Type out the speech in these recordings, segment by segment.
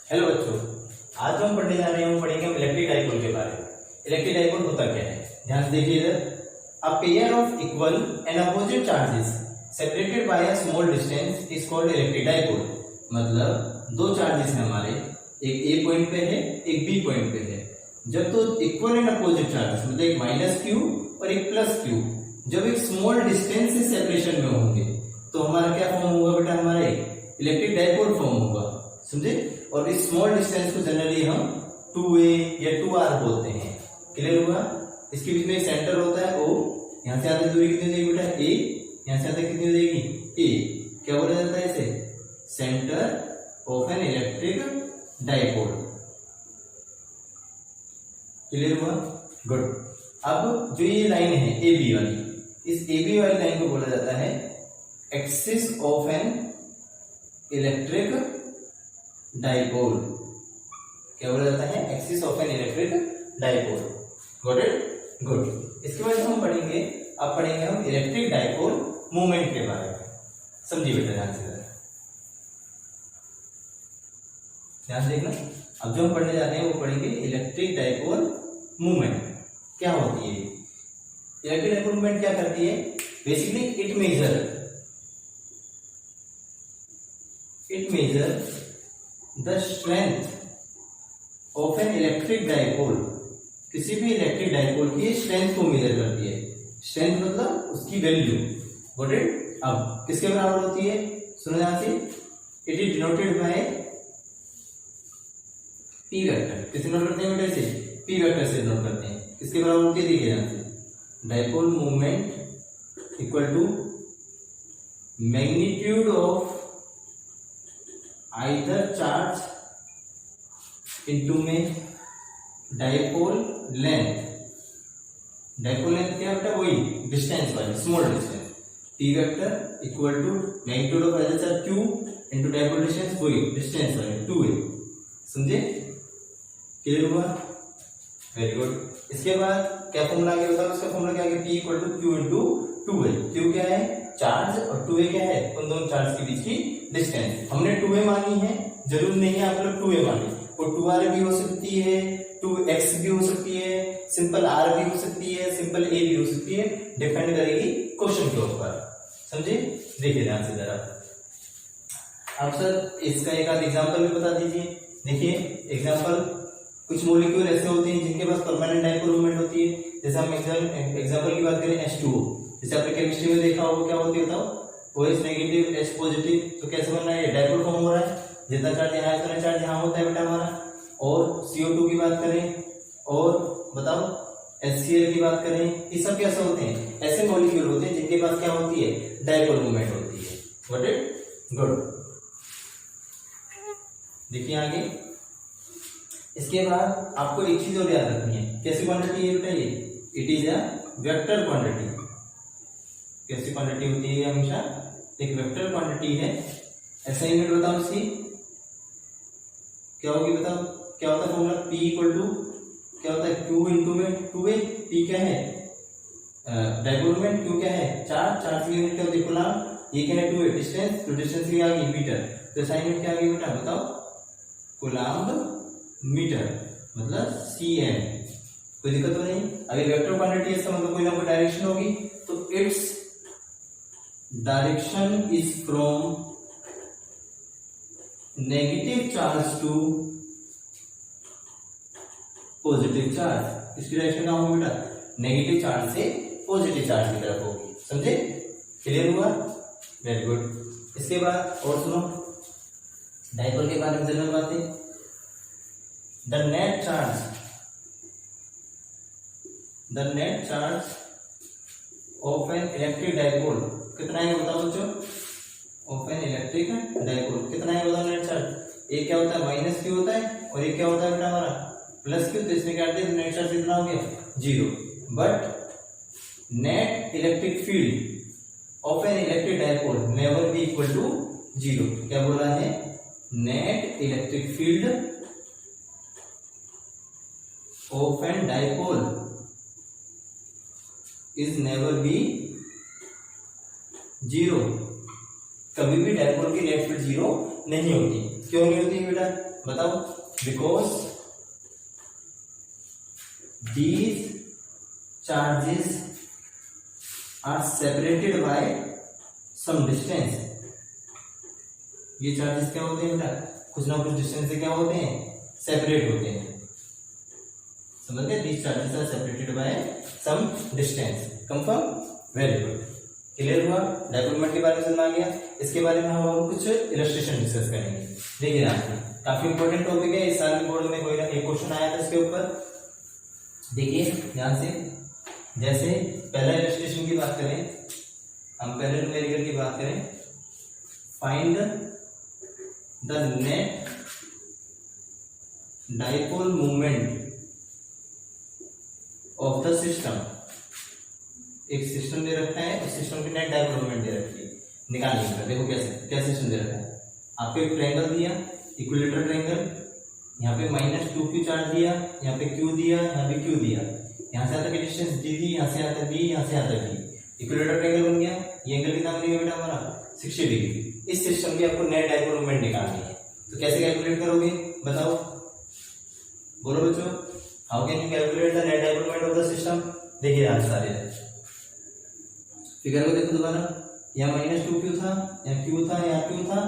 Hello बच्चों, आज जो हम पढ़ने जा रहे हैं वो पढ़ेंगे हम इलेक्ट्रिक डाइपोल के बारे में। इलेक्ट्रिक डाइपोल होता क्या है, ध्यान से देखिए इधर। A pair of equal and opposite charges separated by a small distance is called electric dipole. मतलब दो चार्जेस हैं हमारे, एक ए पॉइंट पे है एक बी पॉइंट पे है। जब तो इक्वल एंड अपोजिट चार्जेस मतलब एक माइनस क्यू और एक प्लस क्यू जब एक स्मॉल डिस्टेंस से सेपरेशन में होंगे तो हमारा क्या फॉर्म होगा बेटा, हमारे इलेक्ट्रिक डाइपोल फॉर्म होगा, समझे। और इस स्मॉल डिस्टेंस को जनरली हम 2a या 2r बोलते हैं। क्लियर हुआ। इसके बीच में एक सेंटर होता है O, यहां से आते दूरी कितनी हो जाएगी बेटा a, यहां से आते कितनी हो जाएगी a। क्या बोला जाता है इसे, centre of an electric dipole. Clear हुआ, गुड। अब जो ये लाइन है ए बी वाली, इस ए बी वाली लाइन को बोला जाता है axis of an electric dipole. क्या बोला जाता है, axis of an electric dipole. Got it, good. इसके बाद हम पढ़ेंगे, अब पढ़ेंगे हम इलेक्ट्रिक डाइपोल मूवमेंट के बारे में। समझिए बेटा ध्यान से, ध्यान देखना। अब जो हम पढ़ने जा रहे हैं वो पढ़ेंगे इलेक्ट्रिक डाइपोल मूवमेंट। क्या होती है इलेक्ट्रिक डाइपोल मूवमेंट, क्या करती है, basically it measure the strength of an electric dipole. किसी भी इलेक्ट्रिक डाइपोल की स्ट्रेंथ को मेजर करती है। स्ट्रेंथ मतलब उसकी वैल्यू। Got it. अब किसके बराबर होती है, सुनो ध्यान से। It is denoted by P vector. किससे नोट करते हैं बेटा, इसे पी वेक्टर से नोट करते हैं। किसके बराबर होती है, देखिए ध्यान से। Dipole movement equal to magnitude of either charge into में डाइपोल लेंथ। डाइपोल लेंथ क्या बेटा, वही डिस्टेंस वाली small distance. P vector equal to magnitude of either charge q into dipole distance, वही डिस्टेंस वाली 2a। समझे, क्लियर हुआ, very good. इसके बाद क्या फॉर्मूला आ गया बताओ, इसका फॉर्मूला क्या आ गया, p equal to q into 2a। q क्या है, चार्ज, और 2a क्या है, उन दोनों चार्ज के बीच की डिस्टेंस। हमने 2a मानी है, जरूर नहीं है आप लोग 2a माने, और 2r भी हो सकती है, 2x भी हो सकती है, सिंपल r भी हो सकती है, सिंपल a भी हो सकती है, डिपेंड करेगी क्वेश्चन के ऊपर। समझे, देखिए ध्यान से जरा। अब सर इसका एक आध एग्जांपल भी बता दीजिए। देखिए एग्जांपल, कुछ मॉलिक्यूल ऐसे होते हैं जिनके पास परमानेंट डाइपोल मूवमेंट होती है। जैसे हम एग्जांपल की बात करें H2O, जैसे आपने केमिस्ट्री में देखा होगा, क्या होती है बताओ, OH नेगेटिव H पॉजिटिव। तो कैसे बन रहा है, डाइपोल फॉर्म हो रहा है। जितना चार्ज यहाँ है उतना चार्ज यहाँ होता है बेटा हमारा। और CO2 की बात करें, और बताओ HCl की बात करें, ये सब कैसे होते हैं, ऐसे मॉलिक्यूल होते हैं जिनके पास क्या होती है, डाइपोल मूवमेंट होती है। Got it, good. देखिए आगे, इसके बाद आपको एक चीज और याद रखनी है। कैसी क्वांटिटी है बेटा ये, it is a vector quantity. कैसी क्वांटिटी होती है, हमेशा एक वेक्टर क्वांटिटी है। असाइनमेंट बताओ इसकी क्या होगी, बताओ क्या होता है फॉर्मूला, P इक्वल टू क्या होता है, Q इंटू में 2a। P क्या है, डाइपोल मोमेंट, Q क्या है, चार्ज, चार्ज की यूनिट क्या होती है, कूलम्ब। ये क्या है, 2a डिस्टेंस, तो डिस्टेंस की आ गई मीटर। तो असाइनमेंट क्या आ गई बेटा, बताओ, कूलम्ब मीटर, मतलब cm। कोई दिक्कत तो नहीं। अगर वेक्टर क्वांटिटी है इसका मतलब कोई ना कोई डायरेक्शन होगी, तो its direction is from negative charge to positive charge. इसकी डायरेक्शन क्या होगी बेटा, नेगेटिव चार्ज से पॉजिटिव चार्ज की तरफ होगी। समझे, क्लियर हुआ, वेरी गुड। इसके बाद और सुनो, डाइपोल के बारे में जनरल बातें। The net charge of an electric dipole कितना है बताओ बच्चों, ऑफ एन इलेक्ट्रिक डाइपोल कितना है बताओ नेट चार्ज। एक क्या होता है, माइनस क्यू होता है, और एक क्या होता है बेटा हमारा प्लस क्यू। तो इसमें क्या करते हैं, नेट चार्ज कितना हो गया, 0। But net electric field of an electric dipole never be equal to 0। क्या बोला है, net electric field of an dipole is never be 0। कभी भी डाइपोल की नेट फील्ड 0 नहीं होती। क्यों नहीं होती बेटा बताओ? Because these charges are separated by some distance. ये चार्जेस क्या होते हैं बेटा? कुछ ना कुछ डिस्टेंस से क्या होते हैं? सेपरेट होते हैं। समझ गए? These charges are separated by some distance. Confirm? Very good. Clear हुआ? डायपोल मोमेंट के बारे में समझ आ गया। इसके बारे में हम कुछ इलस्ट्रेशन डिस्कस करेंगे। देखिए यहाँ काफी इंपॉर्टेंट टॉपिक है। इस साल बोर्ड में कोई ना एक क्वेश्चन आया था इसके ऊपर। देखिए ध्यान से, जैसे पहला इलस्ट्रेशन की बात करें, हम पहले न्यूमेरिकल की बात करें, find the net dipole moment of the system. एक सिस्टम दे रखा है, उस सिस्टम की नेट डायपोल मोमेंट दे रखी है, निकालिए। देखो कैसे, क्या सिस्टम दे रखा है आपको? एक ट्रायंगल दिया, इक्विलेटरल ट्रायंगल, यहाँ पे -2q चार्ज दिया, यहाँ पे q दिया, यहाँ पे q दिया, यहाँ से यहाँ तक डिस्टेंस d दी, यहाँ से यहाँ तक d, यहाँ से यहाँ तक d। इक्विलेटरल ट्रायंगल बन गया। ये एंगल कितना बनेगा बेटा हमारा? 60 डिग्री। इस सिस्टम की आपको नेट डायपोल मोमेंट निकालनी है। तो कैसे कैलकुलेट करोगे बताओ? बोलो बच्चों, how can you calculate the net dipole moment of the system? देखिए यहाँ सारे फिगर को देखो दोबारा। यहाँ -2q था, यहाँ q था, यहाँ q था।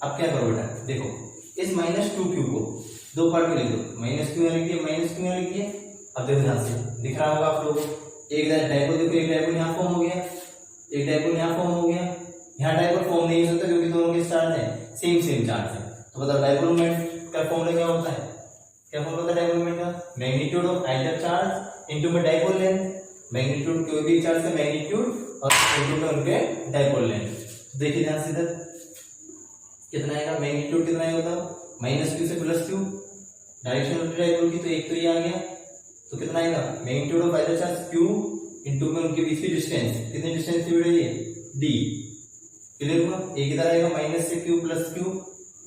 अब क्या करो बेटा? देखो इस -2q को दो पार्ट में लिख दो। -q यहाँ लिख दिया, -q यहाँ लिख दिया। अब देखो ध्यान से, दिख रहा होगा आप लोगों को। एक डायपोल देखो, एक डायपोल यहाँ फॉर्म हो गया, एक डायपोल यहाँ फॉर्म हो गया। यहाँ डायपोल फॉर्म नहीं हो सकता क्योंकि दोनों के चार्ज है सेम चार्ज है। तो बताओ डायपोल मोमेंट का फॉर्मूला क्या होता है? क्या फॉर्मूला होता है डायपोल मोमेंट का? Magnitude of either charge into में डायपोल लेंथ। मैग्नीट्यूड कोई भी चार्ज का मैग्नीट्यूड और इनटू में उनके डायपोल लेंथ। देखिए ध्यान से, इधर कितना आएगा? मैग्नीट्यूड कितना आएगा बताओ? -q से +q। डायरेक्शन ऑफ डायपोल की तो एक तो ये आ गया, तो कितना आएगा? Magnitude of either charge q into में उनके बीच की डिस्टेंस। कितनी डिस्टेंस थी बेटा? ये d। क्लियर हुआ? एक इधर आएगा माइनस से q प्लस q,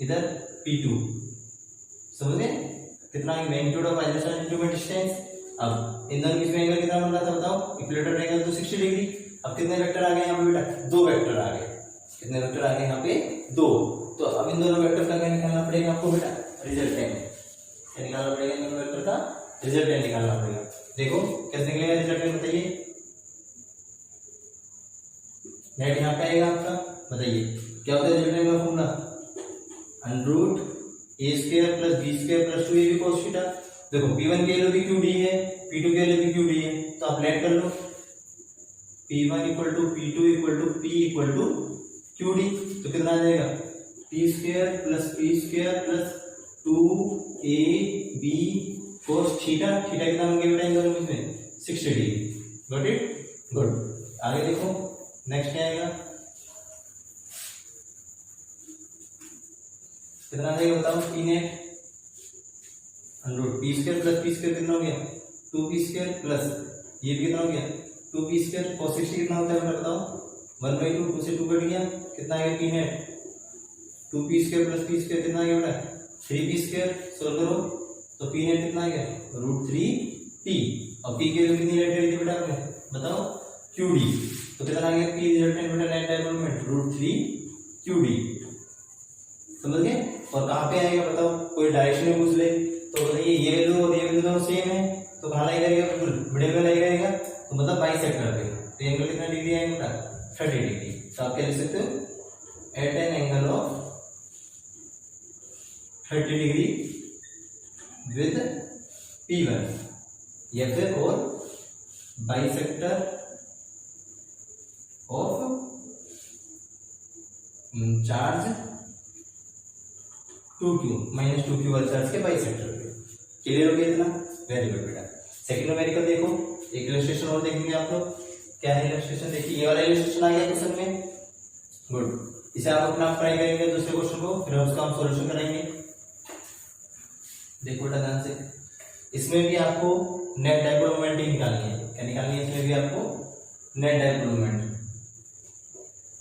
इधर p2। समझ गए? कितना आएगा? Magnitude of either charge into में डिस्टेंस। अब इन दोनों बीच में एंगल कितना बन रहा था बताओ? इक्विलेटरल एंगल तो 60 डिग्री। अब कितने वेक्टर आ गए यहाँ पे बेटा? 2 वेक्टर आ गए। कितने वेक्टर आ गए यहाँ पे? 2। तो अब इन दोनों वेक्टर का क्या निकालना पड़ेगा आपको बेटा? रिजल्टेंट। क्या निकालना पड़ेगा? इन दोनों वेक्टर का रिजल्टेंट निकालना पड़ेगा। देखो कैसे निकलेगा रिजल्टेंट बताइए? नेट यहाँ पे आएगा आपका, बताइए क्या होता है रिजल्टेंट का formula? √a² + b² + 2ab cos theta. देखो p1 के लिए भी qd है, p2 के लिए भी qd है, तो आप लेट कर लो। p1 = p2 = p = qd। तो कितना आ जाएगा? p² + p² + 2ab cos theta. Theta कितना बन गया बेटा इन दोनों में? 60 डिग्री। Got it? गुड। आगे देखो नेक्स्ट क्या आएगा? कितना आ जाएगा बताओ? p नेट √p² + p² कितना हो गया? 2p² प्लस ये भी कितना हो गया? 2p² cos 60 कितना होता है बेटा बताओ? 1/2। 2 से 2 कट गया, कितना आएगा p नेट? 2p² + p² कितना आ गया बेटा? 3p²। सोल्व करो तो p नेट कितना आ गया? √3p। और p की वैल्यू कितनी लेट करी थी बेटा आपने बताओ? qd। तो कितना आ गया p रिजल्टेंट बेटा नेट डायपोल मोमेंट? √3qd। समझ गए? और कहाँ पे आएगा बताओ? कोई डायरेक्शन में पूछ ले तो बताइए ये वैल्यू और ये वैल्यू दोनों सेम है, तो कहाँ लाई करेगा? बिल्कुल मिडिल में लाई करेगा, तो मतलब बाइसेक्टर पे। तो एंगल कितना डिग्री आएगा? 30 डिग्री। तो आप क्या लिख सकते हो? At an angle of 30 degree with P1, या फिर और bisector of charge 2q -2q वाले चार्ज के बाइसेक्टर पे। क्लियर हो गया इतना? वेरी गुड बेटा। सेकंड न्यूमेरिकल देखो, एक इलस्ट्रेशन और देखेंगे आप लोग। क्या है इलस्ट्रेशन? देखिए ये वाला इलस्ट्रेशन आ गया क्वेश्चन में। गुड। इसे आप अपना ट्राई करेंगे दूसरे क्वेश्चन को, फिर उसका हम सॉल्यूशन करेंगे। देखो बेटा ध्यान से, इसमें भी आपको नेट डायपोल मोमेंट ही निकालनी है। क्या निकालनी है? इसमें भी आपको net dipole moment.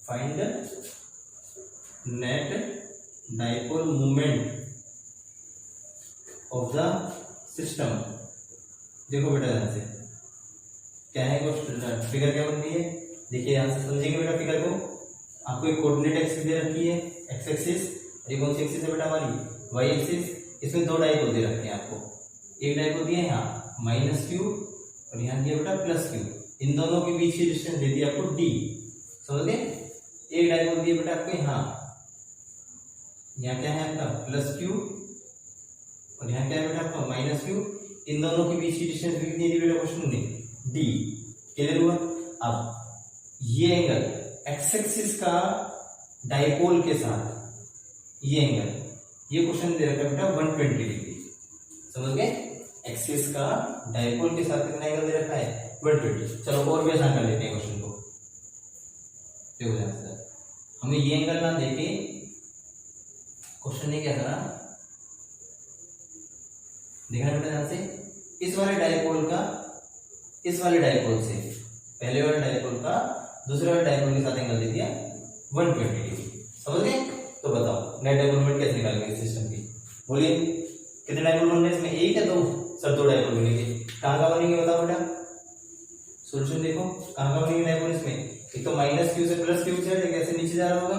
Find net dipole moment of the system. देखो बेटा ध्यान से, क्या है क्वेश्चन? फिगर क्या बन रही है? देखिए यहां से समझेंगे बेटा फिगर को। आपको एक कोऑर्डिनेट एक्सिस दे रखी है, एक्स एक्सिस, ये कौन सी एक्सिस है बेटा हमारी वाई एक्सिस। इसमें दो डाइपोल दे रखे हैं आपको, एक डाइपोल दिया है यहाँ माइनस क्यू और यहाँ दिया बेटा प्लस क्यू। इन दोनों के बीच की डिस्टेंस दे दी आपको डी, समझ गए। एक डाइपोल दिया बेटा आपको यहाँ क्या है आपका प्लस क्यू और यहाँ क्या है बेटा आपका माइनस क्यू। इन दोनों के बीच की डिस्टेंस कितनी दी बेटा क्वेश्चन में डी। क्लियर हुआ। अब ये एंगल एक्स एक्सिस का डाइपोल के साथ ये एंगल, ये क्वेश्चन दे रखा है बेटा 120 डिग्री, समझ गए। एक्सिस का डाइपोल के साथ कितना एंगल दे रखा है 120। चलो और भी आसान कर लेते हैं क्वेश्चन को। देखो ध्यान से, हमें ये एंगल ना देके क्वेश्चन ने क्या करा, देखना बेटा ध्यान से। इस वाले डाइपोल का इस वाले डाइपोल से पहले वाले डाइपोल का दूसरे वाले डाइपोल के साथ एंगल दे दिया 120 डिग्री, समझ गए। तो बताओ नेट डाइपोल मोमेंट कैसे निकालेंगे इस सिस्टम की, बोलिए। कितने डाइपोल बन रहे हैं इसमें, एक या दो? सर दो डाइपोल बनेंगे। कहाँ का बनेंगे बताओ बेटा, सोल्यूशन देखो कहाँ का बनेंगे डाइपोल इसमें। एक तो माइनस क्यू से प्लस क्यू से कैसे नीचे जा रहा होगा,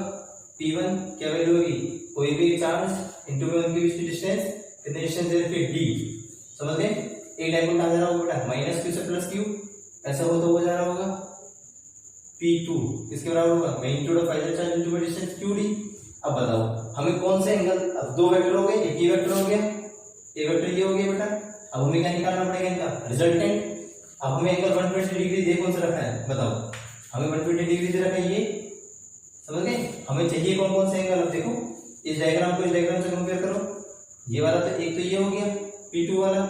P1 क्या वैल्यू होगी, कोई भी चार्ज इंटू में उनके बीच की डिस्टेंस, कितने डिस्टेंस दे रखी है डी, समझ गए। एक डाइपोल कहाँ जा रहा होगा बेटा माइनस क्यू से प्लस क्यू, ऐसा हो तो वो जा रहा होगा P2 किसके बराबर होगा magnitude of final charge into distance QD। अब बताओ हमें कौन से एंगल, अब दो वेक्टर हो गए, एक ये वेक्टर हो गया, ये वेक्टर ये हो गया बेटा। अब हमें क्या निकालना पड़ेगा इनका रिजल्टेंट। अब हमें एंगल 120 डिग्री दे कौन सा रखा है बताओ, हमें 120 डिग्री दे रखा है ये, समझ गए। हमें चाहिए कौन कौन से एंगल, अब देखो इस डायग्राम को इस डायग्राम से कंपेयर करो। ये वाला तो एक तो ये हो गया P2 वाला,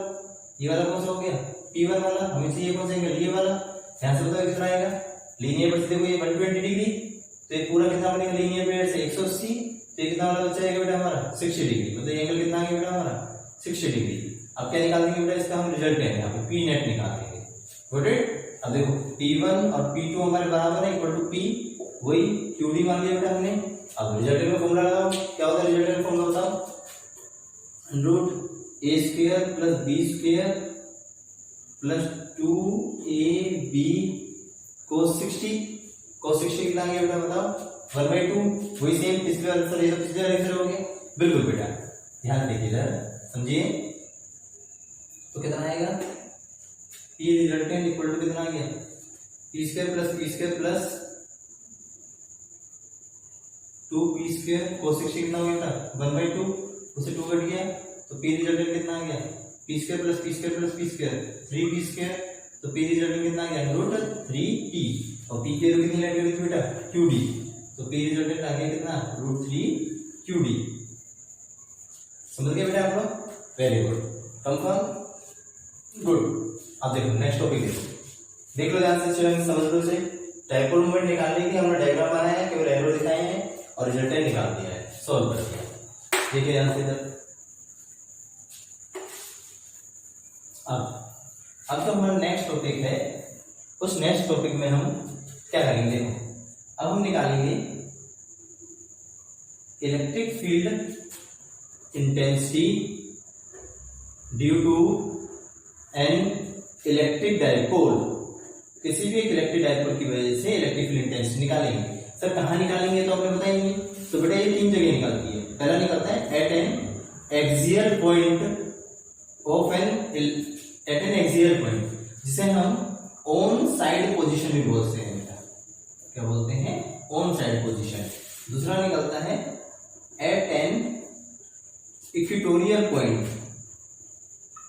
ये वाला कौन सा हो गया P1 वाला। हमें चाहिए कौन सा एंगल, ये वाला। ध्यान से बताओ कितना आएगा लीनियर पेड़ से, देखो ये 120 डिग्री, तो ये पूरा कितना बनेगा लीनियर पेड़ से 180, तो ये कितना वाला बच जाएगा बेटा हमारा 60 डिग्री। मतलब ये एंगल कितना आ गया बेटा हमारा 60 डिग्री। अब क्या निकाल देंगे बेटा इसका हम रिजल्ट है यहाँ पे P नेट निकाल देंगे, गॉट इट। अब देखो P1 और P2 हमारे बराबर है, इक्वल टू P, वही QD मान लिया बेटा हमने। अब रिजल्ट में फॉर्मूला लगाओ, क्या होता है रिजल्ट में फॉर्मूला बताओ, √a square plus b square plus 2ab cos 60। cos 60 कितना आ गया बेटा बताओ 1/2, वही सेम पिछले आंसर, ये तो पिछले आंसर हो गया। बिल्कुल बेटा ध्यान देखिए इधर, समझिए। तो कितना आएगा P रिजल्टेंट इक्वल टू कितना आ गया p square plus 2p square cos 60 कितना हो गया बेटा 1/2, उससे 2 कट गया तो P रिजल्टेंट कितना आ गया p square plus p square 3p square. तो P रिजल्टेंट कितना आ गया √3p और P की वैल्यू कितनी लेट गई थी बेटा QD, तो P रिजल्टेंट आ गया कितना √3QD। समझ गए बेटा आप लोग, वेरी गुड, कंफर्म, गुड। अब देखो नेक्स्ट टॉपिक देख लो ध्यान से, समझ लो से। डाइपोल मोमेंट निकालने के हमने डायग्राम बनाया है, केवल एरो दिखाए हैं और रिजल्टेंट निकाल दिया है, सॉल्व कर दिया। देखिए ध्यान से इधर। अब जो हमारा नेक्स्ट टॉपिक है, उस नेक्स्ट टॉपिक में हम क्या करेंगे, देखो अब हम निकालेंगे electric field intensity due to an electric dipole. किसी भी एक इलेक्ट्रिक डाइपोल की वजह से इलेक्ट्रिक फील्ड इंटेंसिटी निकालेंगे। सर कहाँ निकालेंगे तो आपने बताएंगे, तो बेटा ये तीन जगह निकलती है। पहला निकलता है at an axial point of an axial point, जिसे हम ऑन साइड पोजीशन भी बोलते हैं बेटा, क्या बोलते हैं ऑन साइड पोजीशन। दूसरा निकलता है एट एन इक्वेटोरियल पॉइंट,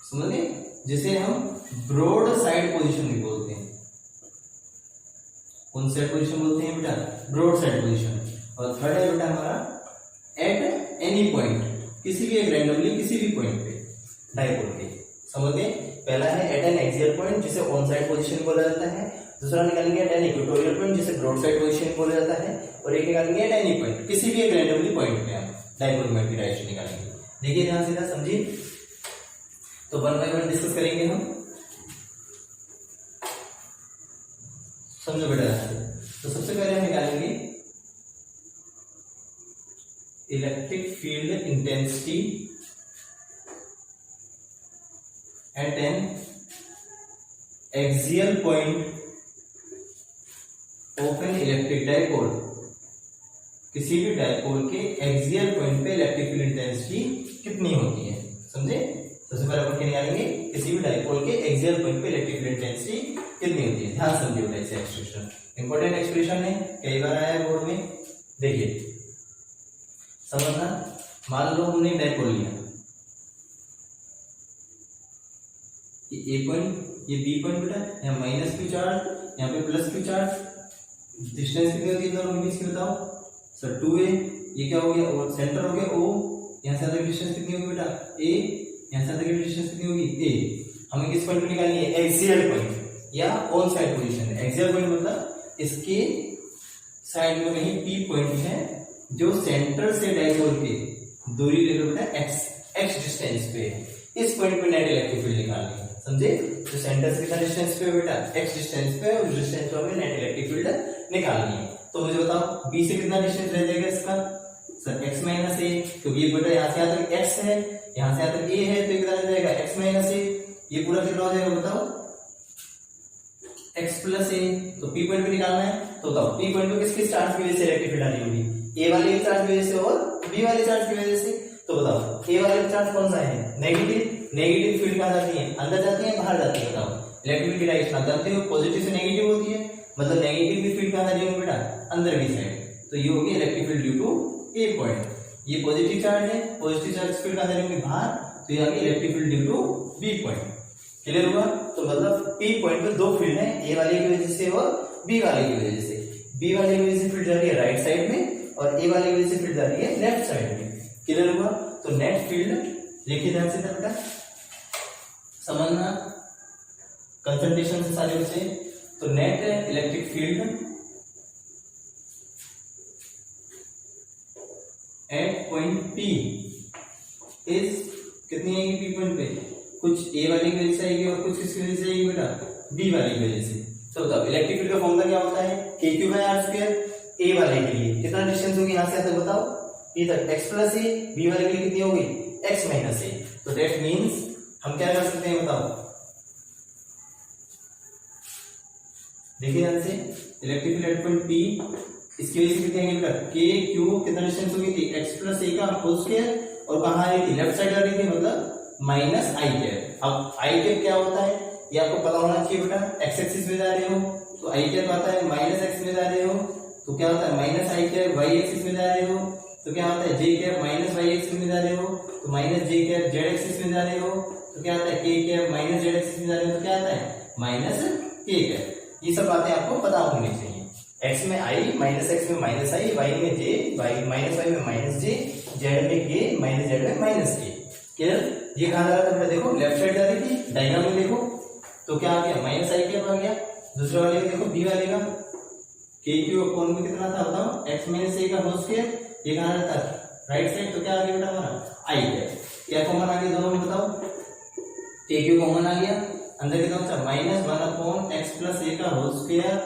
समझ गए, जिसे हम ब्रॉड साइड पोजीशन भी बोलते हैं। कौन साइड पोजीशन बोलते हैं बेटा ब्रॉड साइड पोजीशन। और थर्ड है बेटा हमारा एट एनी पॉइंट, किसी भी एक रैंडमली किसी भी पॉइंट पे डाइपोल के, समझ गए। पहला है एट एन एक्सियल पॉइंट जिसे ऑन साइड पोजीशन बोला जाता है, दूसरा निकालेंगे एट एन इक्वेटोरियल पॉइंट जिसे ब्रॉड साइड पोजीशन बोला जाता है, और एक निकालेंगे एट एनी पॉइंट, किसी भी एक रैंडमली पॉइंट पे हम डाइपोल मोमेंट की डायरेक्शन निकालेंगे। देखिए ध्यान से ना, समझिए। तो वन बाय वन डिस्कस करेंगे हम, समझो बेटा। तो सबसे पहले हम निकालेंगे electric field intensity at an axial point of an electric dipole. किसी भी डायपोल के एक्सियल पॉइंट पे इलेक्ट्रिक फील्ड इंटेंसिटी कितनी होती है, समझे। सबसे पहले अपन क्या निकालेंगे, किसी भी डायपोल के एक्सियल पॉइंट पे इलेक्ट्रिक फील्ड इंटेंसिटी कितनी होती है। ध्यान समझिए बेटा, इसे एक्सप्रेशन इंपॉर्टेंट एक्सप्रेशन है, कई बार आया है बोर्ड में। देखिए समझना, मान लो हमने डायपोल लिया, ये ए पॉइंट ये बी पॉइंट बेटा, यहाँ माइनस क्यू चार्ज यहाँ पे प्लस क्यू चार्ज, डिस्टेंस कितनी होती है इन दोनों के बीच की बताओ सर 2a। ये क्या हो गया, और सेंटर हो गया o, यहाँ से तक डिस्टेंस कितनी होगी बेटा a, यहाँ से तक डिस्टेंस कितनी होगी a। हमें किस पॉइंट पे निकालनी है, एक्सियल पॉइंट या on side position. Axial point मतलब इसके साइड में कहीं p पॉइंट है जो सेंटर से डायपोल की दूरी ले लो बेटा x डिस्टेंस पे है। इस पॉइंट पे नेट इलेक्ट्रिक फील्ड निकालनी है, समझे। तो सेंटर से कितना डिस्टेंस पे बेटा x डिस्टेंस पे, उस डिस्टेंस पे हमें नेट इलेक्ट्रिक फील्ड निकालनी है। तो मुझे बताओ b से कितना डिस्टेंस रह जाएगा इसका सर x माइनस ए, क्योंकि ये बेटा यहाँ से यहाँ तक x है, यहाँ से यहाँ तक a है, तो कितना रह जाएगा x माइनस ए। ये पूरा कितना हो जाएगा बताओ x प्लस ए। तो p पॉइंट पे निकालना है, तो बताओ p पॉइंट पे किसके चार्ज की वजह से इलेक्ट्रिक फील्ड आ रही होगी, a वाले चार्ज की वजह से और b वाले चार्ज की वजह से। तो बताओ a वाले चार्ज कौन सा है, नेगेटिव। नेगेटिव फील्ड कहाँ जाती है, अंदर जाती है बाहर जाती है बताओ। इलेक्ट्रिक फील्ड की डायरेक्शन आप जानते हो, पॉजिटिव से नेगेटिव होती है, मतलब नेगेटिव की फील्ड कहाँ जा रही है बेटा, अंदर की साइड। तो ये होगी electric field due to A point. ये पॉजिटिव चार्ज है, पॉजिटिव चार्ज फील्ड कहाँ जा रही होगी बाहर, तो ये आगे electric field due to B point. Clear हुआ। तो मतलब पी पॉइंट पे दो फील्ड है, ए वाले की वजह से और बी वाले की वजह से। बी वाले की वजह से फील्ड जा रही है राइट साइड में और ए वाले की वजह से फील्ड जा रही है लेफ्ट साइड में। क्लियर हुआ। तो नेट फील्ड लिखिए ध्यान से बेटा, समझना कंसंट्रेशन से सारे बच्चे। तो net electric field eight point P is कितनी आएगी P पॉइंट पे, कुछ A वाले की वजह से आएगी और कुछ किसकी वजह से आएगी बेटा, B वाले की वजह से। तो बताओ इलेक्ट्रिक फील्ड का फॉर्मूला क्या होता है, KQ/R²। A वाले के लिए कितना डिस्टेंस होगी यहाँ से तक बताओ, P तक x प्लस ए, B वाले के लिए कितनी होगी x माइनस ए। तो दैट मीन्स हम क्या कर सकते हैं बताओ, देखिए ध्यान से, electric field eight point P इसकी वजह से कितनी आएगी बेटा, KQ कितना डिस्टेंस होगी थी x प्लस ए का होल स्क्वायर, और कहाँ आ रही थी लेफ्ट साइड आ रही थी, मतलब माइनस आई कैप। अब आई कैप क्या होता है ये आपको पता होना चाहिए बेटा, एक्स एक्सिस में जा रहे हो तो आई कैप आता है माइनस एक्स में जा रहे हो तो क्या होता है minus i cap, Y axis में जा रहे हो तो क्या होता है जे कैप, माइनस वाई एक्सिस में जा रहे हो तो माइनस जे कैप, जेड एक्सिस में जा रहे हो तो क्या आता है के कैप, माइनस जेड एक्सिस में जा रहे हो तो क्या आता है माइनस के कैप। ये सब बातें आपको पता होनी चाहिए। एक्स में आई, माइनस एक्स में माइनस आई, वाई में जे, वाई माइनस वाई में माइनस जे, जेड में के, माइनस जेड में माइनस के। क्लियर। ये कहाँ जा रहा था देखो लेफ्ट साइड जा रही थी, डायग्राम में देखो तो क्या आ गया माइनस आई कैप आ गया। दूसरे वाले का देखो बी वाले का के क्यू अपॉन में कितना था बताओ एक्स माइनस ए का होल स्क्वायर, ये कहाँ रहता है राइट साइड, तो क्या आ गया बेटा हमारा आई कैप। क्या कॉमन आ गया दोनों में बताओ, के क्यू कॉमन आ गया, अंदर कितना बचा minus 1 upon x plus a का whole square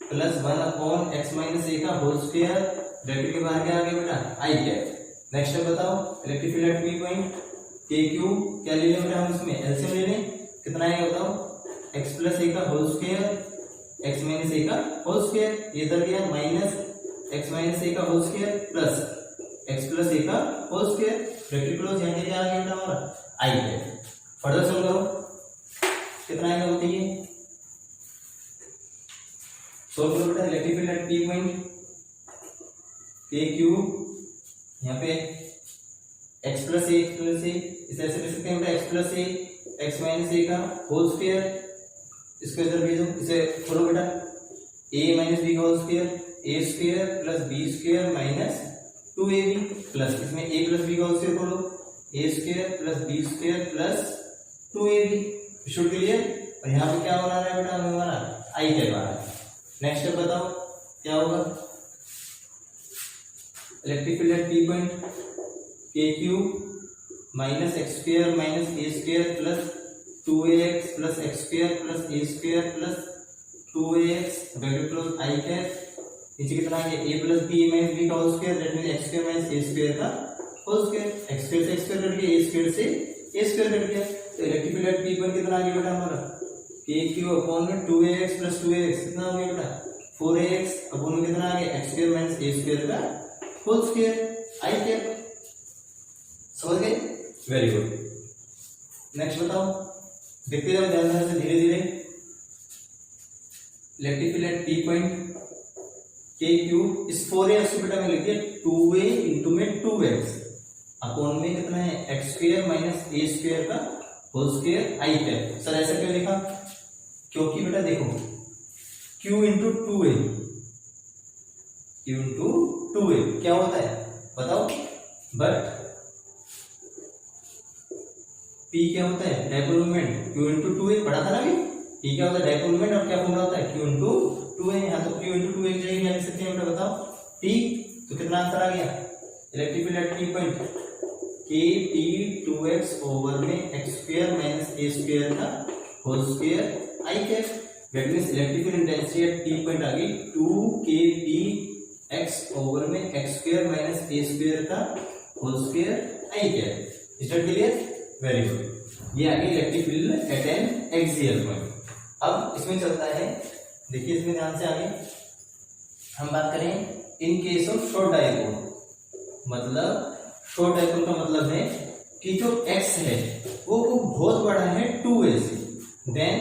plus 1 upon x minus a का होल स्क्वायर, ब्रैकेट के बाहर क्या आ गया बेटा आई कैप। नेक्स्ट स्टेप बताओ electric field at P point k Q क्या ले लें बेटा हम इसमें एलसीएम ले लें, कितना आएगा बताओ एक्स प्लस ए का whole square x minus a का होल स्क्वायर, ये इधर गया माइनस एक्स माइनस ए का whole square plus x plus a का होल स्क्वायर, ब्रैकेट क्लोज, यहाँ क्या आ गया बेटा हमारा आई कैप। फर्दर सॉल्व करो कितना आएगा बताइए, सोल्व करो बेटा electric field at P point k Q, यहाँ पे x प्लस ए इसे ऐसे लिख सकते हैं बेटा x plus A x minus a का होल स्क्वायर, इसको इधर भेजो, इसे खोलो बेटा a माइनस बी का whole square, a square plus b square minus 2ab plus इसमें a प्लस बी का होल स्क्वायर खोलो, a square plus b square plus 2ab should clear. और यहाँ पे क्या बना रहा है बेटा हमारा आई कैप आ रहा है। नेक्स्ट स्टेप बताओ क्या होगा, electric field at P point k q minus x square minus a square plus 2ax plus x square plus a square plus 2ax bracket close i cap, नीचे कितना आ गया a plus b minus b का whole square, that means x square minus a square का whole square, x square से x square cut गया, a square से a square cut गया। तो electric field at P point कितना आ गया बेटा हमारा के क्यू अपॉन में 2ax प्लस 2ax कितना हो गया बेटा 4ax अपॉन में कितना आ गया x square minus a square का होल स्क्वायर आई कैप। समझ गए? Very good. नेक्स्ट बताओ, देखते जाओ ध्यान से धीरे धीरे। Electric field at P point के क्यूब इस 4a बेटा में लिख दिया 2a इंटू में 2x अपॉन में कितना है x square minus a square का whole square i cap. Sir ऐसा क्यों लिखा? क्योंकि बेटा देखो q इंटू 2a क्या होता है बताओ? बट P क्या होता है? Dipole moment. q into 2a पढ़ा था ना अभी? P क्या होता है? Dipole moment. और क्या फॉर्मूला होता है? q into 2a। यहाँ तो q इंटू 2a की जगह क्या लिख सकते हैं बेटा बताओ? T। तो कितना आंसर आ गया? Electric field at P point k T 2x over में x square minus a square का whole square i cap. That means electric field intensity at P point आ गई 2k T x ओवर में x square minus a square का whole square i cap. Is that clear? Very good. ये आ गई electric field at an axial point. अब इसमें चलता है, देखिए इसमें ध्यान से आगे हम बात करें इन केस ऑफ शॉर्ट डाइपोल। मतलब शॉर्ट डाइपोल का मतलब है कि जो x है वो बहुत बड़ा है 2a से, देन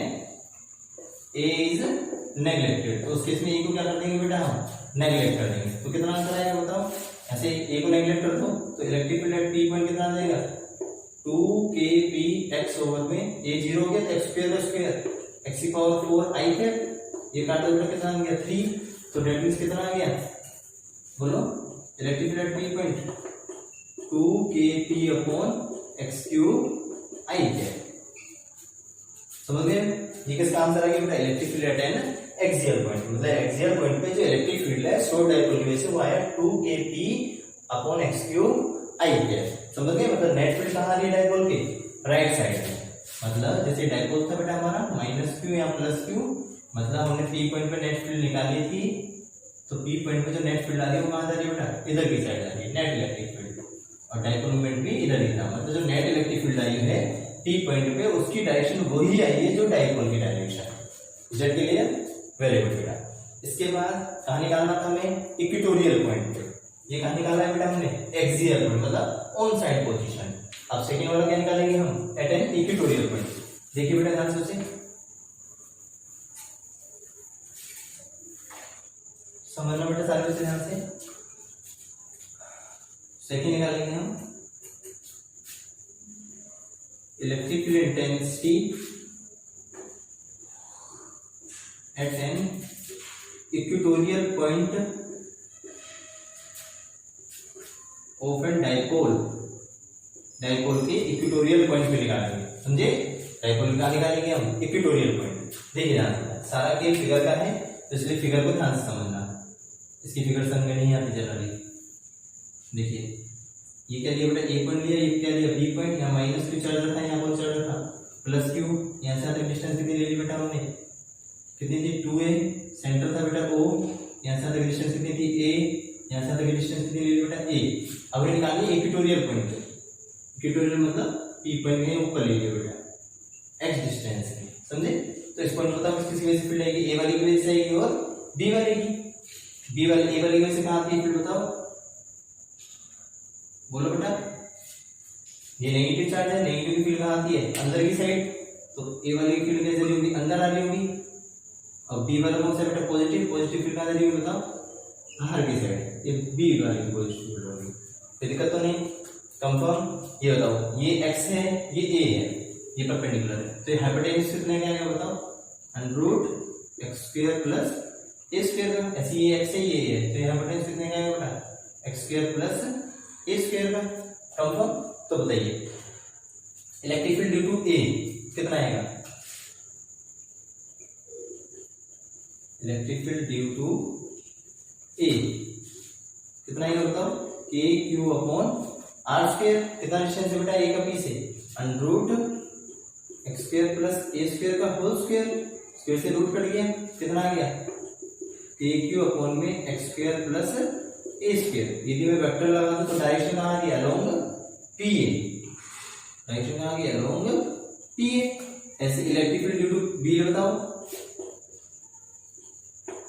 a इज नेग्लेक्टेड। तो उस केस में a को क्या कर देंगे बेटा? हम नेग्लेक्ट कर देंगे। तो कितना आंसर आएगा बताओ? ऐसे a को नेग्लेक्ट कर दो तो electric field at P point कितना आ जाएगा? 2kp x ओवर में a 0 हो गया तो x स्क्वायर का स्क्वायर x की पावर 4 आई कैप। ये काट दो बेटा कितना आ गया? 3। तो डेट मींस कितना आ गया बोलो? Electric field at P point 2kp upon x cube I cap. समझ गए? ये किसका आंसर आ गया बेटा? Electric field at an axial point. मतलब एक्सियल पॉइंट पे जो इलेक्ट्रिक फील्ड है शॉर्ट डाइपोल की वजह से वो आया 2kp अपॉन x क्यूब आई कैप। समझ गए? मतलब नेट फील्ड कहाँ आ रही है डाइपोल के? राइट साइड में। मतलब जैसे डाइपोल था बेटा हमारा -q या +q, मतलब हमने P पॉइंट पे नेट फील्ड निकाली थी तो P पॉइंट पे जो नेट फील्ड आ रही है वो कहाँ आ रही है बेटा? इधर की साइड आ रही है, नेट इलेक्ट्रिक फील्ड। और डाइपोल मोमेंट भी इधर ही था। मतलब जो नेट इलेक्ट्रिक फील्ड आई है P पॉइंट पे उसकी डायरेक्शन वही आई है जो डाइपोल की डायरेक्शन है। Is that clear? Very good बेटा। इसके बाद कहाँ निकालना था हमें? इक्वेटोरियल पॉइंट पे। ये कहाँ निकाला है बेटा हमने? एक्सियल पॉइंट, मतलब ऑन साइड पोजीशन। अब सेकंड वाला क्या निकालेंगे हम? At an equatorial point. देखिए बेटा ध्यान से समझना बेटा, सारे से ध्यान से। सेकंड निकालेंगे हम electric field intensity at an equatorial point of an dipole. Dipole के इक्वेटोरियल पॉइंट पे निकालेंगे, समझे? डाइपोल का निकालेंगे हम इक्वेटोरियल पॉइंट। देखिए ध्यान से, सारा खेल फिगर का है तो इसलिए फिगर को ध्यान से समझना। इसकी फिगर समझ में नहीं आती जनरली। देखिए ये क्या लिया बेटा? ए पॉइंट लिया, ये क्या लिया? B point. यहाँ -q चल रहा था, यहाँ कौन चल रहा था? +q। यहाँ से आते डिस्टेंस कितनी ले ली बेटा हमने? कितनी थी? 2a। सेंटर था बेटा O। यहाँ से आते डिस्टेंस कितनी थी? a। यहाँ से आते डिस्टेंस कितनी ले ली बेटा? a। अब ये निकालिए इक्वेटोरियल पॉइंट। इक्वेटोरियल मतलब P पॉइंट के ऊपर ले लिया बेटा x डिस्टेंस की, समझे? तो इस पॉइंट बताओ किसकी वजह से फील्ड आएगी? a वाली की वजह से आएगी और b वाली की। b वाली a वाली की वजह से कहाँ आती है फील्ड बताओ? बोलो बेटा। ये नेगेटिव चार्ज है, नेगेटिव की फील्ड कहाँ आती है? अंदर की साइड। तो a वाली की फील्ड कैसे होगी? अंदर आ रही होगी। और b वाला कौन सा बेटा? पॉजिटिव। पॉजिटिव फील्ड कहाँ आ रही होगी बताओ? बाहर की साइड। ये b वाली की पॉजिटिव फील्ड होगी। कोई दिक्कत तो नहीं? कंफर्म? ये बताओ, ये x है, ये a है, ये परपेंडिकुलर है। तो ये हाइपोटेन्यूज कितने का आएगा बताओ? √x² प्लस a² का। ऐसे ये x है, ये a है, तो ये हाइपोटेन्यूज कितने का आएगा बेटा? x² प्लस a² का। कंफर्म? तो बताइए electric field due to a कितना आएगा? Electric field due to a कितना आएगा बताओ? KQ upon r²। कितना डिस्टेंस है बेटा a का p से? √x² प्लस a² का होल स्क्वायर। स्क्वायर से रूट कट गया, कितना आ गया? KQ अपॉन में x² प्लस a²। यदि मैं वेक्टर लगा दूं तो डायरेक्शन कहाँ आ रही है? Along PA। डायरेक्शन कहाँ आ गई? Along PA। ऐसे electric field due to B बताओ।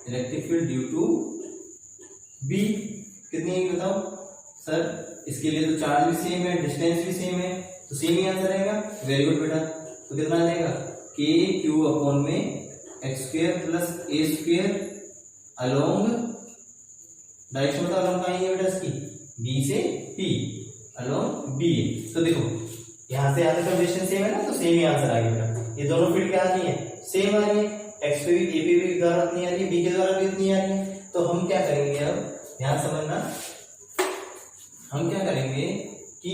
Electric field due to B कितनी आएगी बताओ सर? इसके लिए तो चार्ज भी सेम है, डिस्टेंस भी सेम है, तो सेम ही आंसर आएगा। वेरी गुड बेटा। तो कितना आ जाएगा? के क्यू अपॉन में x square plus a square along, direction बताओ अलोंग कहाँ है बेटा इसकी? बी से पी, अलोंग बी। तो देखो यहाँ से यहाँ तक डिस्टेंस सेम है ना, तो सेम ही आंसर आ गया बेटा। ये दोनों फील्ड क्या आ रही है? सेम आ रही है। एक्स पे भी ए पे भी द्वारा इतनी आ रही है, बी के द्वारा भी इतनी आ रही है। तो हम क्या करेंगे, अब ध्यान समझना, हम क्या करेंगे कि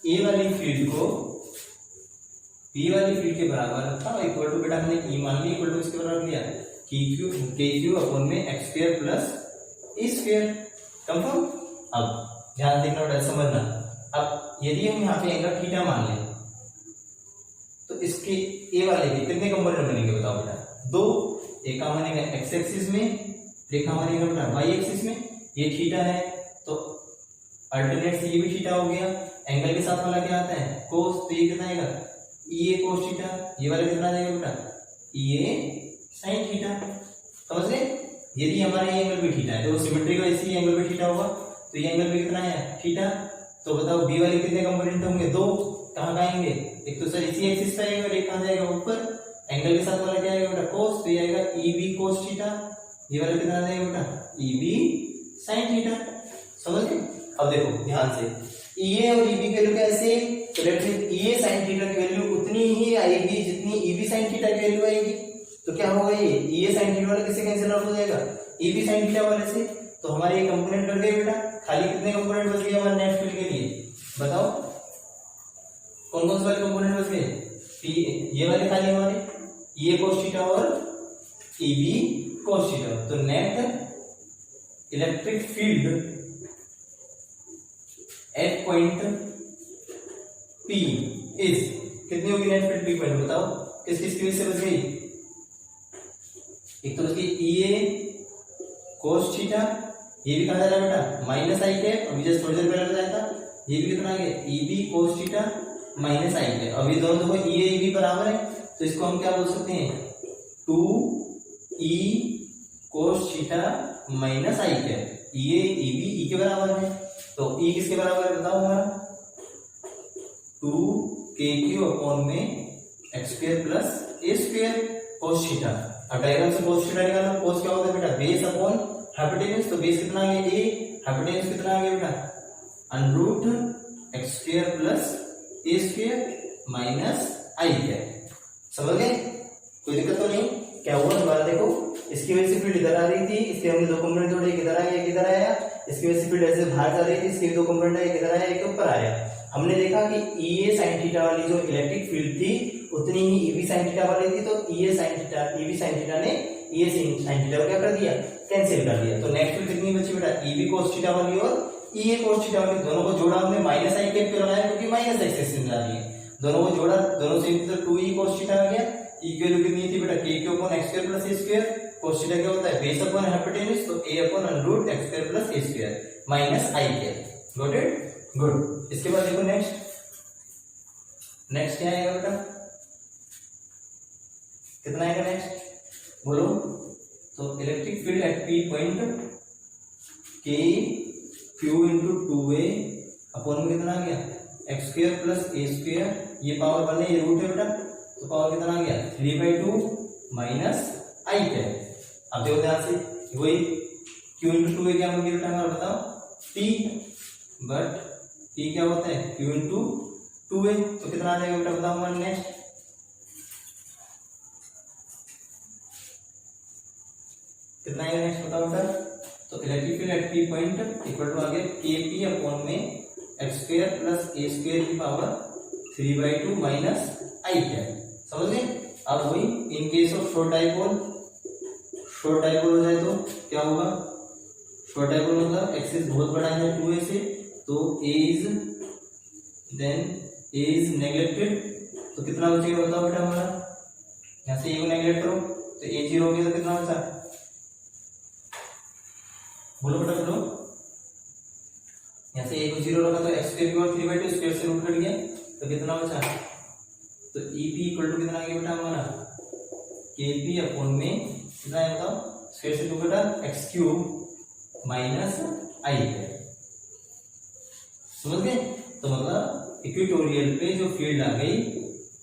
ए वाली फील्ड को बी वाली फील्ड के बराबर रखा, इक्वल टू बेटा हमने ई मान ली, इक्वल टू इसके बराबर लिया के क्यू अपॉन में x square plus a square. Confirm? अब ध्यान देना बेटा, समझना। अब यदि हम यहाँ पे एंगल थीटा मान लें तो इसके ए वाले के कितने कंपोनेंट बनेंगे बताओ बेटा? दो। एक का बनेगा एक्स एक्सिस में, एक का बनेगा बेटा वाई एक्सिस में। ये थीटा है तो अल्टरनेट से ये भी थीटा हो गया। एंगल के साथ वाला क्या आता है? कोस। तो ये कितना आएगा? ई ए कोस थीटा। ये वाला कितना आ जाएगा बेटा? ई ए साइन थीटा। समझ गए? यदि हमारा ये एंगल भी थीटा है तो सिमेट्री का इसी एंगल भी थीटा होगा, तो ये एंगल भी कितना है? थीटा। तो बताओ बी वाले कितने कंपोनेंट होंगे? दो। कहाँ आएंगे? एक तो सर इसी एक्सिस पे आएगा और एक कहाँ जाएगा? ऊपर। एंगल के साथ वाला क्या आएगा बेटा? कोस। तो ये आएगा ई बी कोस थीटा। ये वाला कितना आ जाएगा बेटा? E B sine theta. समझ गए? अब देखो ध्यान से, ई ए और ई बी की वैल्यू कैसे? तो let's say E A sine theta की वैल्यू उतनी ही आएगी जितनी ई बी साइन थीटा की वैल्यू आएगी। तो क्या होगा? ये ई ए साइन थीटा वाला किससे कैंसिल आउट हो जाएगा? ई बी साइन थीटा वाले से। तो हमारे ये कंपोनेंट कट गए बेटा। खाली कितने कंपोनेंट बच गए हमारे नेट फील्ड के लिए? बताओ कौन कौन से वाले कंपोनेंट बच गए? ये वाले खाली हमारे ई ए कोस थीटा और ई बी कोस थीटा। तो net electric field eight point P is कितनी होगी? नेट फील्ड पी पॉइंट बताओ किस किस की वजह से बच गई? एक तो बच गई ई ए कोस थीटा, ये भी कहा जा रहा है बेटा माइनस आई कैप, अभी जस्ट थोड़ी देर पहले बताया था। ये भी कितना आ गया? E B cos theta minus i cap. अभी दोनों देखो ई ए ई बी बराबर है, तो इसको हम क्या बोल सकते हैं? 2 ई कोस theta minus i cap. E A E B E के बराबर है, तो ई किसके बराबर है बताओ हमारा? 2 के क्यू अपॉन में x square plus a square cos theta. अब डायग्राम से कोस थीटा निकालना। कोस क्या होता है बेटा? Base upon hypotenuse. तो बेस कितना आ गया? ए। हाइपोटेनस कितना आ गया बेटा? √x square plus a square minus i cap. समझ गए? कोई दिक्कत तो नहीं? क्या हुआ दोबारा देखो, इसकी वजह से फील्ड इधर आ रही थी, इसके हमने दो कंपोनेंट जोड़े, एक इधर आया एक इधर आया। इसकी वजह से फील्ड ऐसे बाहर जा रही थी, इसके दो कंपोनेंट एक इधर आया एक ऊपर आया। हमने देखा कि ई ए साइन थीटा वाली जो इलेक्ट्रिक फील्ड थी उतनी ही ई बी साइन थीटा वाली थी, तो E A sine theta E B sine theta ने ई ए साइन थीटा को क्या कर दिया? कैंसिल कर दिया। तो नेक्स्ट फील्ड कितनी बची बेटा? ई बी कोस थीटा वाली और ई ए कोस थीटा वाली। दोनों को जोड़ा हमने माइनस आई कैप पे लगाया क्योंकि माइनस एक्सिस में जा रही है। दोनों को जोड़ा, दोनों से तो 2 ई कोस थीटा आ गया। ई की वैल्यू कितनी थी बेटा? K q upon x square plus a square. Cos theta क्या होता है? बेस अपॉन हाइपोटेनस, तो a upon √x square plus a square minus i cap. Got it? Good. इसके बाद देखो नेक्स्ट क्या आएगा बेटा? कितना आएगा नेक्स्ट? बोलो। तो electric field at P point k Q into 2a upon में कितना आ गया? X square plus a square. ये पावर 1 है, ये रूट है बेटा, तो पावर कितना आ गया? 3/2 माइनस आई कैप। अब देखो ध्यान से, वही क्यू इंटू 2a क्या होगी बेटा हमारा? बताओ p, बट p क्या होता है? Q into 2a। तो कितना आ जाएगा बेटा बताओ हमारा? नेक्स्ट कितना आएगा? नेक्स्ट बताओ बेटा। तो electric field at P point equal to आ गया के पी अपॉन में x square plus a square की पावर 3/2 माइनस आई कैप। समझ गए? अब वही in case of short dipole हो जाए तो क्या होगा? शॉर्ट डाइपोल मतलब एक्सिस बहुत बड़ा है 2a से, तो a इज नेग्लेक्टेड। तो कितना बचेगा बताओ बेटा हमारा? यहाँ से a को नेग्लेक्ट करो तो a 0 हो गया, तो कितना बचा? बोलो बेटा बोलो। यहाँ से a को 0 रखा तो एक्स स्क्वायर की पावर 3/2 स्क्वायर से रूट कट गया, तो कितना बचा? तो ई पी इक्वल टू कितना आ गया बेटा हमारा? के पी अपॉन में कितना है बताओ? स्क्वायर से 2 कटा एक्स क्यूब माइनस आई है। समझ गए? तो मतलब इक्वेटोरियल पे जो फील्ड आ गई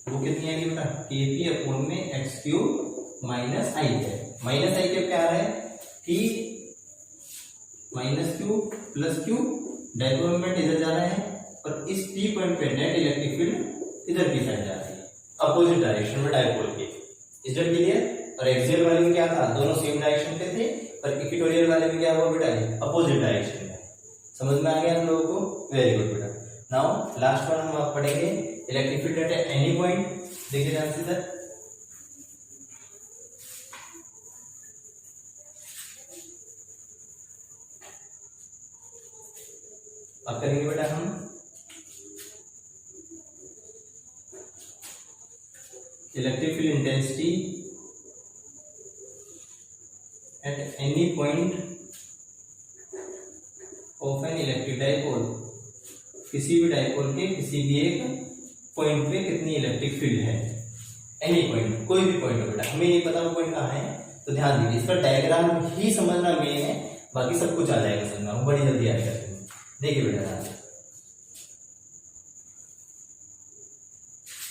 वो कितनी आएगी बेटा, KP अपॉन में x cube minus i cap. Minus i cap क्या आ रहा है कि minus Q plus Q, dipole moment इधर जा रहा है और इस P पॉइंट पे नेट इलेक्ट्रिक फील्ड इधर की साइड जा रही है, अपोजिट डायरेक्शन में डायपोल के। Is that clear? और एक्सियल वाले में क्या था, दोनों सेम डायरेक्शन पे थे, और इक्वेटोरियल वाले में क्या हुआ बेटा, अपोजिट डायरेक्शन में। समझ में आ गया हम लोगों को? वेरी गुड बेटा। नाउ लास्ट वन हम आप पढ़ेंगे electric field at any point. देखिए ध्यान से इधर, अब करेंगे बेटा हम electric field intensity at any point of an electric dipole. किसी भी डाइपोल के किसी भी एक पॉइंट पे कितनी इलेक्ट्रिक फील्ड है, एनी पॉइंट, कोई भी पॉइंट हो बेटा, हमें नहीं पता वो पॉइंट कहाँ है, तो ध्यान दीजिए इसका डायग्राम ही समझना मेन है, बाकी सब कुछ आ जाएगा समझना, वो बड़ी जल्दी आएगा। देखिए बेटा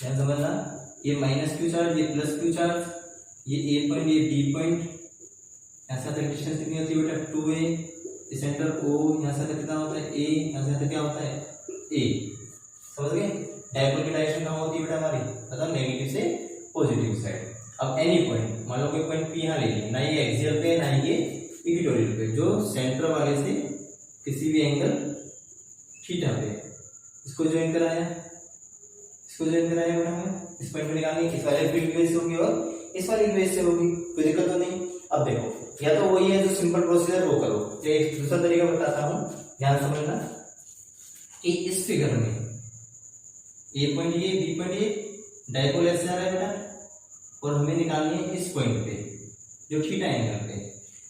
ध्यान समझना, ये माइनस क्यू चार्ज, ये प्लस क्यू चार्ज, ये ए पॉइंट, ये बी पॉइंट, ऐसा तक डिस्टेंस कितनी होती है बेटा 2a, सेंटर O, यहाँ से कितना होता है A, यहाँ से क्या होता है A। समझ गए? डायपोल की डायरेक्शन कहाँ होती है बेटा हमारी, मतलब नेगेटिव से पॉजिटिव साइड। अब एनी पॉइंट, मान लो कोई पॉइंट P यहाँ ले लिया, ना ये एक्सियल पे ना ये इक्वेटोरियल पे, जो सेंटर वाले से किसी भी एंगल थीटा पे, इसको ज्वाइन कराया, इसको ज्वाइन कराया बेटा हमें, इस पॉइंट को निकालनी, इस वाले फील्ड की वजह से होगी और इस वाले की वजह से होगी, कोई दिक्कत तो नहीं। अब देखो या तो वही है जो सिंपल प्रोसीजर वो करो, या एक दूसरा तरीका बताता हूँ, ध्यान समझना कि इस फिगर में ए पॉइंट ये बी पॉइंट ये डायपोल ऐसे जा रहा है बेटा, और हमें निकालनी है इस पॉइंट पे जो थीटा एंगल पे।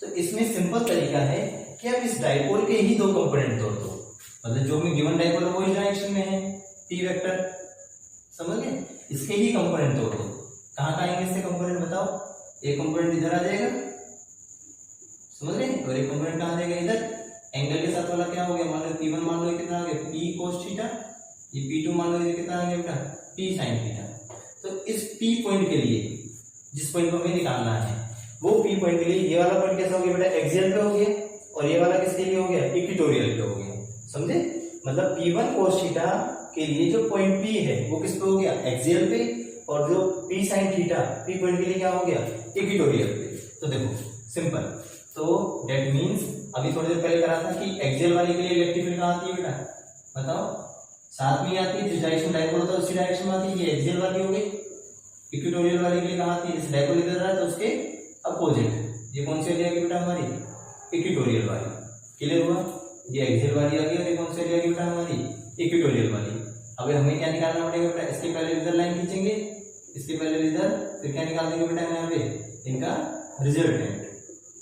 तो इसमें सिंपल तरीका है कि आप इस डायपोल के ही दो कंपोनेंट तोड़ दो, मतलब जो हमें गिवन डायपोल है वो इस डायरेक्शन में है P वेक्टर, समझ गए? इसके ही कंपोनेंट तोड़ दो। कहाँ का आएंगे इससे कंपोनेंट बताओ, एक कंपोनेंट इधर आ जाएगा, समझ रहे? और एक कंपोनेंट कहाँ आ जाएगा इधर, एंगल के साथ वाला क्या हो गया, मान लो P1 मान लो ये कितना आ गया P cos थीटा, ये P2 मान लो ये कितना आ गया बेटा P sin थीटा। तो इस P पॉइंट के लिए जिस पॉइंट को हमें निकालना है वो P पॉइंट के लिए ये वाला पॉइंट कैसा हो गया बेटा, एक्सियल पे हो गया, और ये वाला किसके लिए हो गया, इक्वेटोरियल पे हो गया। समझे? मतलब P1 cos थीटा के लिए जो पॉइंट P है वो किस पे हो गया, एक्सियल पे, और जो P sin theta P point के लिए क्या हो गया, इक्वेटोरियल पे। तो देखो सिंपल, तो दैट मींस अभी थोड़ी देर पहले करा था कि एक्सियल वाले के लिए इलेक्ट्रिक फील्ड कहाँ आती है बेटा, बताओ? साथ में आती है, जिस डायरेक्शन डायपोल होता है उसी डायरेक्शन में आती है, ये एक्सियल वाली हो गई। इक्वेटोरियल वाले के लिए कहाँ आती है, इस डायपोल इधर रहा है तो उसके अपोजिट, ये कौन सी एरिया की बेटा हमारी, इक्वेटोरियल वाली। क्लियर हुआ? ये एक्सियल वाली आ गई और ये कौन सी एरिया की बेटा हमारी, इक्वेटोरियल वाली। अब हमें क्या निकालना पड़ेगा बेटा, इसके पहले इधर लाइन खींचेंगे, इसके पहले इधर, फिर क्या निकाल देंगे बेटा यहाँ पे, इनका रिजल्टेंट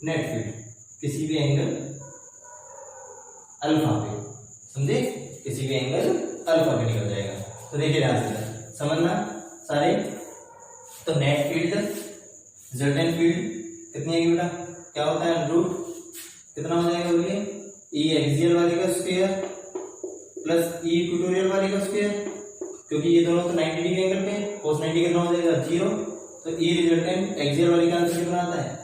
नेट फील्ड किसी भी एंगल अल्फा पे, समझे? किसी भी एंगल अल्फा पे निकल जाएगा। तो देखिए ध्यान से समझना सारे, तो नेट फील्ड रिजल्टेंट फील्ड कितनी आएगी बेटा, क्या होता है रूट कितना हो जाएगा बोलिए, ई एक्सियल वाले का स्क्वायर प्लस ई इक्वेटोरियल वाले का स्क्वायर, क्योंकि ये दोनों तो 90 डिग्री एंगल पे, cos 90 कितना हो जाएगा 0, तो ई रिजल्टेंट एक्सियल वाले का आंसर कितना आता है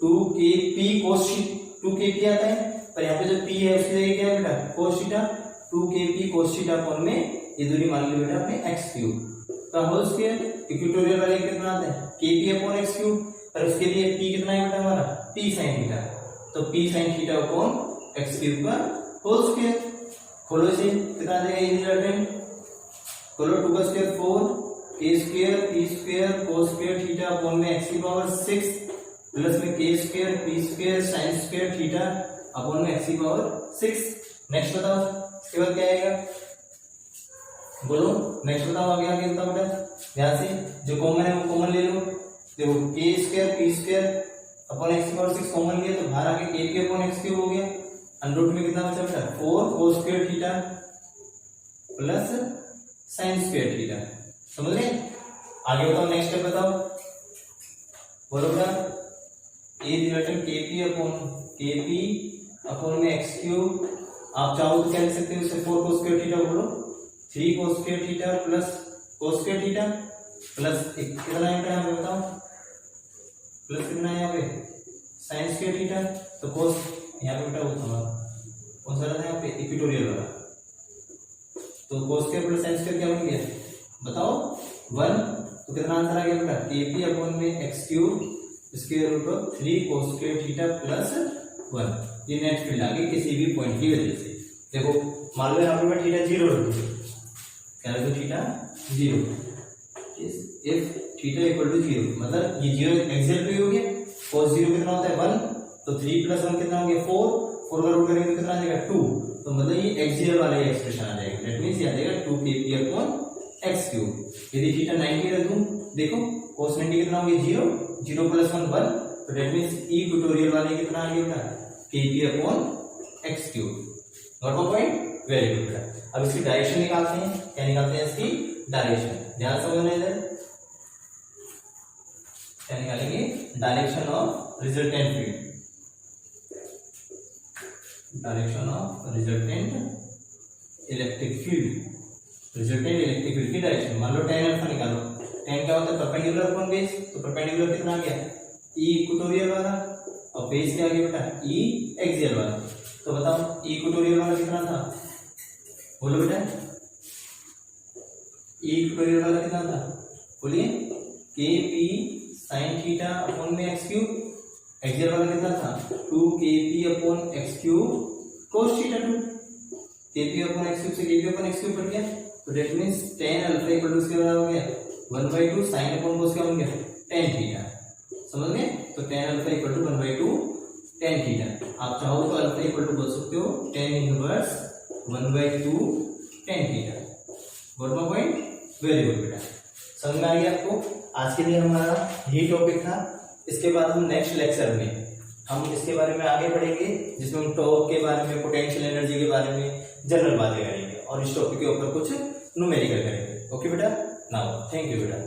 2kp cos 2kp आता है, पर यहाँ पे जो p है उसकी जगह क्या है बेटा cos theta, 2kp cos theta upon में ये दूरी मान लो बेटा अपने x क्यूब का होल स्क्वायर। इक्वेटोरियल वाले कितना आता है kp अपॉन x क्यूब, पर उसके लिए p कितना है बेटा हमारा p sin थीटा, तो p sin theta upon x cube का होल स्क्वायर। खोलो इसे, कितना आ जाएगा ये रिजल्टेंट, खोलो 2 का square 4 a square p square cos square theta upon में x की पावर 6 प्लस में k square p square sin square theta upon में x की पावर 6। नेक्स्ट बताओ इसके बाद क्या आएगा, बोलो नेक्स्ट बताओ, आगे आगे बताओ बेटा ध्यान से, जो कॉमन है वो कॉमन ले लो। देखो k square p square upon x की पावर 6 कॉमन लिया तो बाहर आके kp अपॉन x क्यूब हो गया, अंडर में कितना बचा बेटा 4 cos square theta plus sin square theta. समझ गए? आगे बताओ नेक्स्ट स्टेप बताओ, बोलो बेटा ए रिलेटेड kp अपॉन में x क्यूब आप चाहो तो क्या लिख सकते हो इसे 4 cos स्क्वायर थीटा बोलो, 3 cos square theta plus cos square theta plus कितना यहाँ पे बताओ, प्लस कितना है यहाँ पे sin स्क्वायर थीटा। तो cos यहाँ पे बेटा वो था कौन सा रहता है यहाँ पे इक्वेटोरियल वाला, तो cos square plus sin square क्या बन गया बताओ 1। तो कितना आंसर आ गया बेटा kp अपॉन में x cube square root of 3 cos square theta plus 1। ये नेट फील्ड आ गई किसी भी पॉइंट की वजह से। देखो मान लो यहाँ पे थीटा 0 रख दो, क्या रख दो theta 0, if theta equal to 0 मतलब ये 0 एक्सियल पे हो गया, cos 0 कितना होता है 1, तो 3 प्लस 1 कितना हो गया 4 का रूट करेंगे तो कितना आ जाएगा 2, तो मतलब ये एक्सियल वाला एक्सप्रेशन आ जाएगा, दैट मींस ये आ जाएगा 2kp अपॉन x क्यूब। यदि थीटा 90 रख दूं, देखो cos 90 कितना हो गया 0, 0 प्लस 1 1, तो दैट मींस इक्वेटोरियल वाले कितना आ गया बेटा kp upon x cube. Not my point, very good बेटा। अब इसकी डायरेक्शन निकालते हैं, क्या निकालते हैं इसकी डायरेक्शन, ध्यान समझना इधर, क्या निकालेंगे direction of resultant field, direction of resultant electric field, resultant electric field की डायरेक्शन। मान लो tan अल्फा निकालो, tan क्या होता है परपेंडिकुलर अपॉन बेस, तो परपेंडिकुलर कितना आ गया e इक्वेटोरियल वाला, और बेस क्या आ गया बेटा e एक्सियल वाला। तो बताओ e इक्वेटोरियल वाला कितना था, बोलो बेटा e इक्वेटोरियल वाला कितना था, बोलिए kp sin थीटा अपॉन में x क्यूब, एक्सियल वाला कितना था 2kp upon x cube cos theta 2, kp upon x cube से kp upon x cube cut गया, तो that means tan alpha equal to इसके बराबर हो गया 1/2 sin अपॉन cos क्या बन गया tan थीटा, समझ गए। तो tan alpha equal to 1/2 tan theta. आप चाहो तो अल्फा इक्वल टू बोल सकते हो tan inverse 1/2 tan theta. Got my point, very good बेटा, समझ में आ गया आपको। आज के लिए हमारा यही टॉपिक था। इसके बाद हम नेक्स्ट लेक्चर में हम इसके बारे में आगे बढ़ेंगे, जिसमें हम टॉर्क के बारे में, पोटेंशियल एनर्जी के बारे में जनरल बातें करेंगे और इस टॉपिक के ऊपर कुछ न्यूमेरिकल करेंगे। ओके बेटा, नाउ थैंक यू बेटा।